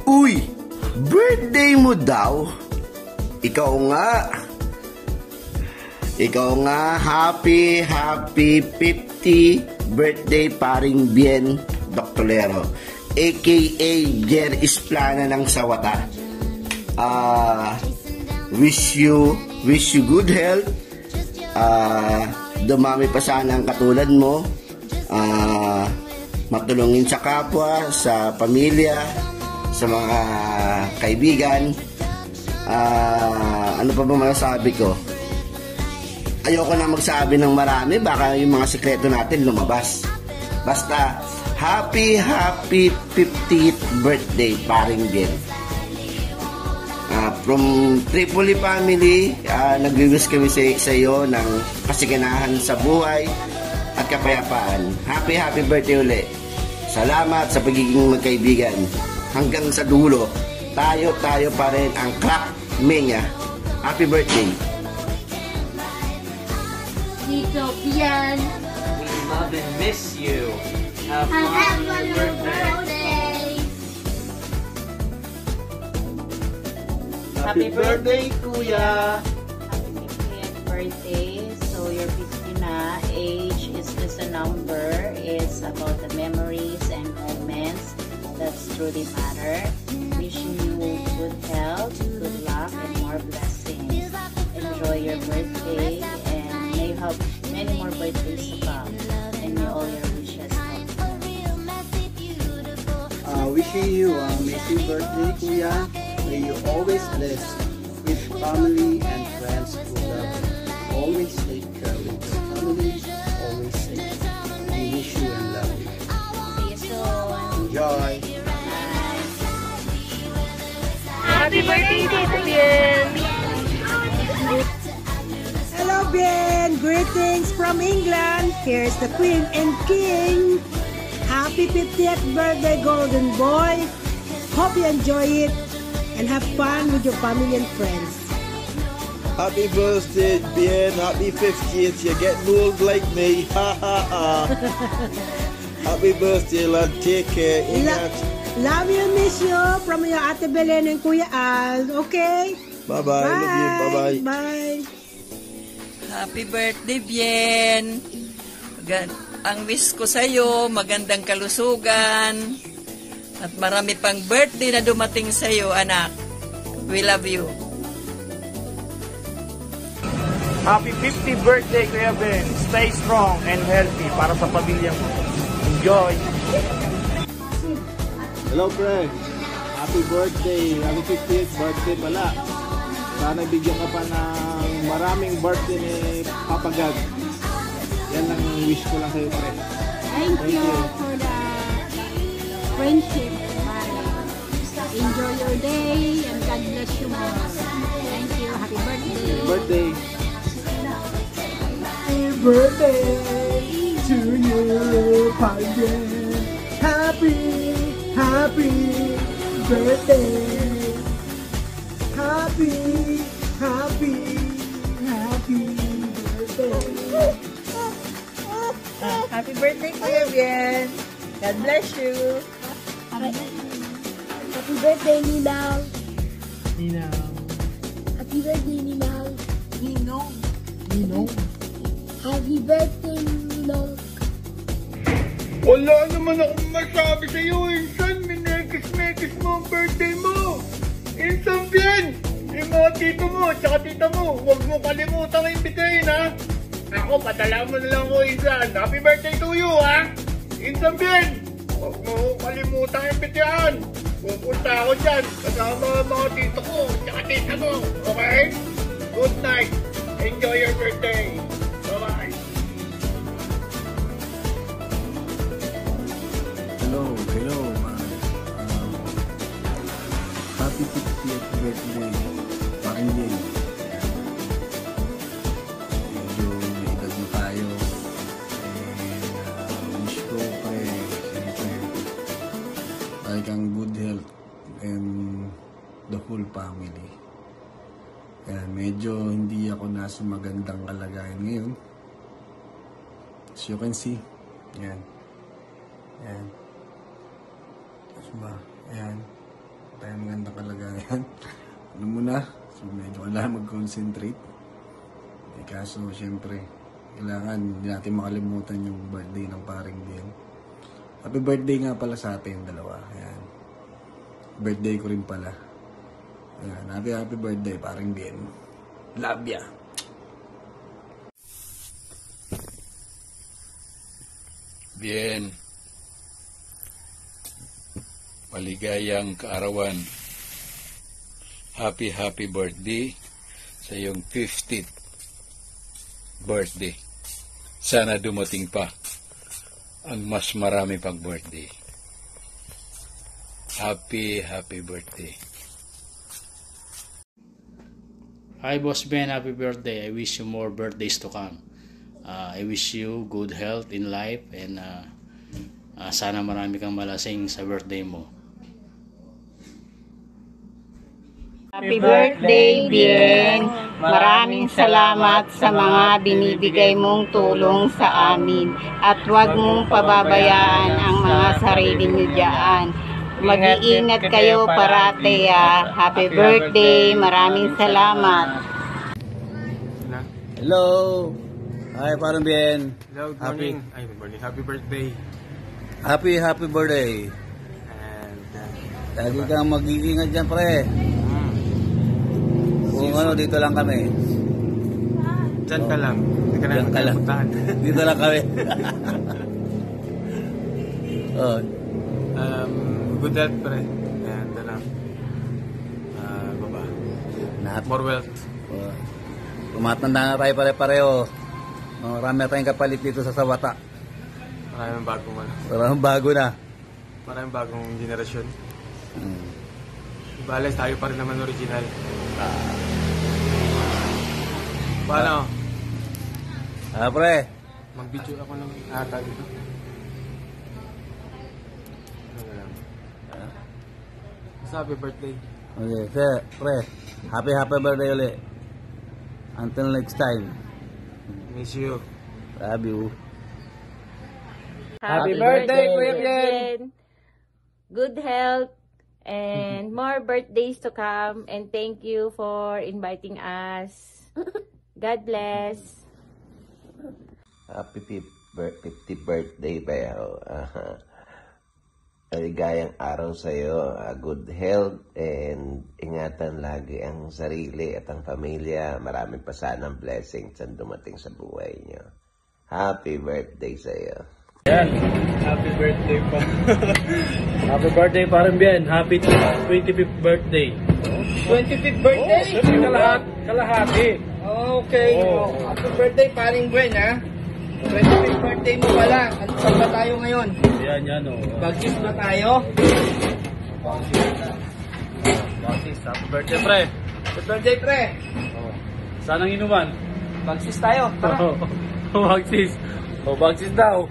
Uy! Birthday mo daw? Ikaw nga, happy 50 birthday paring Bien Doctolero, aka Jer Isplana ng Sawata. Wish you good health. Dumami pa sana ang katulad mo. Matulungin sa kapwa, sa pamilya, sa mga kaibigan. Ano pa ba masasabi ko? Ayoko na magsabi ng marami, baka yung mga sikreto natin lumabas. Basta, happy 50th birthday, paring Bien. From Tripoli family, nag-wish kami sa iyo ng kasiganahan sa buhay at kapayapaan. Happy birthday uli. Salamat sa pagiging magkaibigan. Hanggang sa dulo, tayo pa rin ang Crack Mania. Happy birthday. Tito Bien, we love and miss you. Have have fun a on your birthday. Happy birthday, Kuya! Happy 50th birthday. So your 50 na, age is just a number. It's about the memories and moments that truly matter. Wishing you good health, good luck, and more blessings. Enjoy your birthday and may you have many more birthdays to come. And may all your wishes come true. Wishing you a amazing birthday, Kuya. May you always bless with family and friends who love you. Always take care of your family. Always safe. We wish you and love you. See you soon. Enjoy! happy birthday, Tito Bien. Hello, Ben! Greetings from England. Here's the Queen and King. Happy 50th birthday, Golden Boy. Hope you enjoy it and have fun with your family and friends. Happy birthday, Bien. Happy 50th. You're getting old like me. Ha ha ha. Happy birthday, lad. Take care. Ingat. Love you, miss you from your Ate Belen and Kuya Al. Okay? Bye-bye. Love you. Bye-bye. Bye. Happy birthday, Bien. Ang wish ko sa'yo, magandang kalusugan. At marami pang birthday na dumating sa'yo, anak. We love you. Happy 50th birthday, Kuya Ben. Stay strong and healthy para sa pamilya mo. Enjoy! Hello, Craig. Happy birthday. Happy 50th birthday pala. Sana bigyan ka pa ng maraming birthday ni Papa God. Yan ang wish ko lang sa'yo, Craig. Thank you for the friendship. Enjoy your day and God bless you more. Thank you. Happy birthday. Happy birthday. Happy birthday to you, Pagyan. Happy birthday. Happy birthday. Happy birthday, Kuya Bien. God bless you. Happy birthday, Ninang. Happy birthday, Ninang. Ninong. Happy birthday, Ninong. Wala naman akong masabi sa'yo, Insan. Minekis-mekis mo ang birthday mo. Insan Bien, yung mga tito mo at saka tita mo, huwag mo kalimutang imbitahin, ha? Ako, padala mo na lang ko, Insan. Happy birthday to you, ha? Insan Bien, huwag mo kalimutang imbitahan. Pupunta ako dyan kasama ang mga tito ko at saka tita mo, okay? Good night. Enjoy your birthday. Bye-bye. Hello, happy 50th birthday, Paring Bien. Medyo may edad na tayo. Wish ko pa siyempre, ay kang good health and the whole family. Ayan, medyo hindi ako nasa magandang kalagayan ngayon. As you can see, ayan. Ayan. Diba? Ayan. tayong magandang kalagayan. Alam mo na, so medyo kailangan mag-concentrate. Kaso, syempre, kailangan hindi natin makalimutan yung birthday ng paring Bien. Happy birthday nga pala sa atin, dalawa. Ayan. Birthday ko rin pala. Ayan. Happy birthday, paring Bien. Love ya. Bien. Maligayang kaarawan. Happy birthday sa iyong 50th birthday. Sana dumating pa ang mas marami pang birthday. Happy birthday. Hi Boss Ben, happy birthday. I wish you more birthdays to come. I wish you good health in life and sana marami kang malasing sa birthday mo. Happy birthday, Bien! Maraming salamat sa mga binibigay mong tulong sa amin at huwag mong pababayaan ang mga sarili niyo dyan. Mag-iingat kayo parate ha. Happy birthday! Maraming salamat! Hello! Hi, parang Bien. Hello, good morning. Ay, good morning. Happy birthday. Happy birthday. And, Lagi kang mag-iingat dyan, pre. Kung ano, dito lang kami. Diyan ka lang. Hindi ka na Diyan ka lang. puntahan. Dito lang kami. Oh, Good health, pre. And, baba. More wealth. tumatanda na tayo pare-pareho. Marami na tayong kapalit dito sa Sawata. Maraming bagong Maraming bago na. Maraming bagong generasyon. Balas, tayo pa rin naman original. Paano? Pre. Mag-video ako ng ata dito. Happy birthday. Okay, sir, pre. Happy birthday ulit. Until next time. Miss you. Love you. Happy birthday, Kuya Bien! Good health and more birthdays to come, and thank you for inviting us. God bless. Happy 50th birthday, Bel. Maligayang araw sa iyo, good health, and ingatan lagi ang sarili at ang pamilya. Maraming pa sanang blessings ang dumating sa buhay niyo. Happy birthday sa iyo. Yan, happy birthday pa. Happy birthday parang Bien. Happy 25th birthday. 25th birthday? Kalahati. Okay. Happy birthday, paring Gwen, ha? 25th birthday mo pala. Saan ba tayo ngayon? Yan o. Bagsis ba tayo? Bagsis, happy birthday pre. Happy birthday, pre. Sanang inuman. Bagsis tayo. Tara. Bagsis. Bagsis daw.